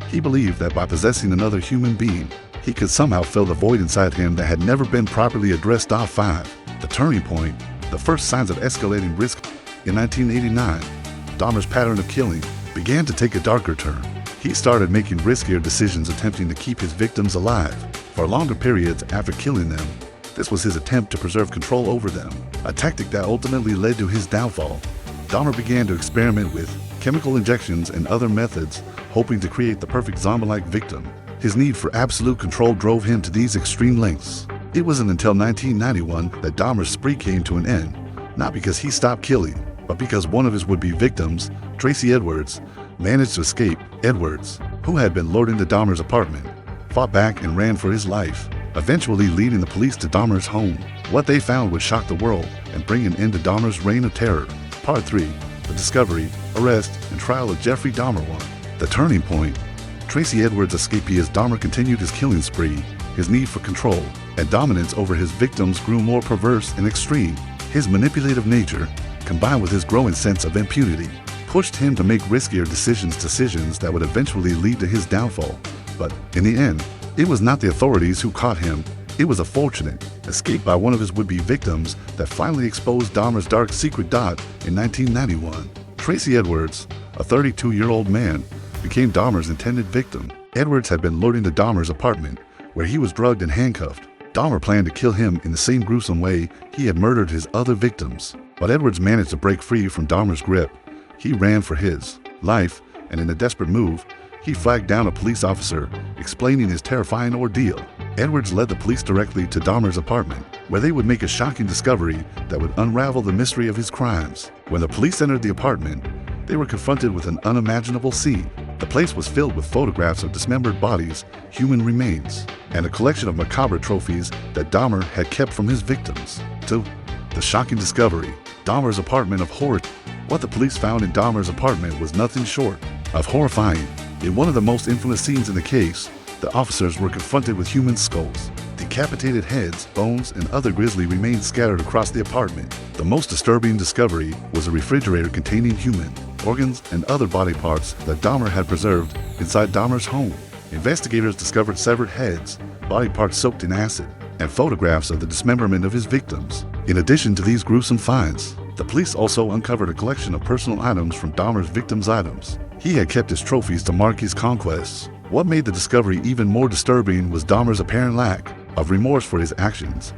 He believed that by possessing another human being, he could somehow fill the void inside him that had never been properly addressed. 5. The turning point, the first signs of escalating risk. In 1989, Dahmer's pattern of killing began to take a darker turn. He started making riskier decisions, attempting to keep his victims alive for longer periods after killing them. This was his attempt to preserve control over them, a tactic that ultimately led to his downfall. Dahmer began to experiment with chemical injections and other methods, hoping to create the perfect zombie-like victim. His need for absolute control drove him to these extreme lengths. It wasn't until 1991 that Dahmer's spree came to an end, not because he stopped killing, but because one of his would-be victims, Tracy Edwards, managed to escape. Edwards, who had been lured into Dahmer's apartment, fought back and ran for his life, eventually leading the police to Dahmer's home. What they found would shock the world and bring an end to Dahmer's reign of terror. Part 3. The discovery, arrest, and trial of Jeffrey Dahmer. 1. The turning point. Tracy Edwards' escapee as Dahmer continued his killing spree. His need for control and dominance over his victims grew more perverse and extreme. His manipulative nature, combined with his growing sense of impunity, pushed him to make riskier decisions that would eventually lead to his downfall. But in the end, it was not the authorities who caught him. It was a fortunate escape by one of his would-be victims that finally exposed Dahmer's dark secret. In 1991, Tracy Edwards, a 32-year-old man, became Dahmer's intended victim. Edwards had been lured into Dahmer's apartment, where he was drugged and handcuffed. Dahmer planned to kill him in the same gruesome way he had murdered his other victims. But Edwards managed to break free from Dahmer's grip. He ran for his life, and in a desperate move, he flagged down a police officer, explaining his terrifying ordeal. Edwards led the police directly to Dahmer's apartment, where they would make a shocking discovery that would unravel the mystery of his crimes. When the police entered the apartment, they were confronted with an unimaginable scene. The place was filled with photographs of dismembered bodies, human remains, and a collection of macabre trophies that Dahmer had kept from his victims. 2. The shocking discovery, Dahmer's apartment of horror. What the police found in Dahmer's apartment was nothing short of horrifying. In one of the most infamous scenes in the case, the officers were confronted with human skulls, decapitated heads, bones, and other grisly remains scattered across the apartment. The most disturbing discovery was a refrigerator containing human organs and other body parts that Dahmer had preserved inside Dahmer's home. Investigators discovered severed heads, body parts soaked in acid, and photographs of the dismemberment of his victims. In addition to these gruesome finds, the police also uncovered a collection of personal items from Dahmer's victims' items. He had kept his trophies to mark his conquests. What made the discovery even more disturbing was Dahmer's apparent lack of remorse for his actions.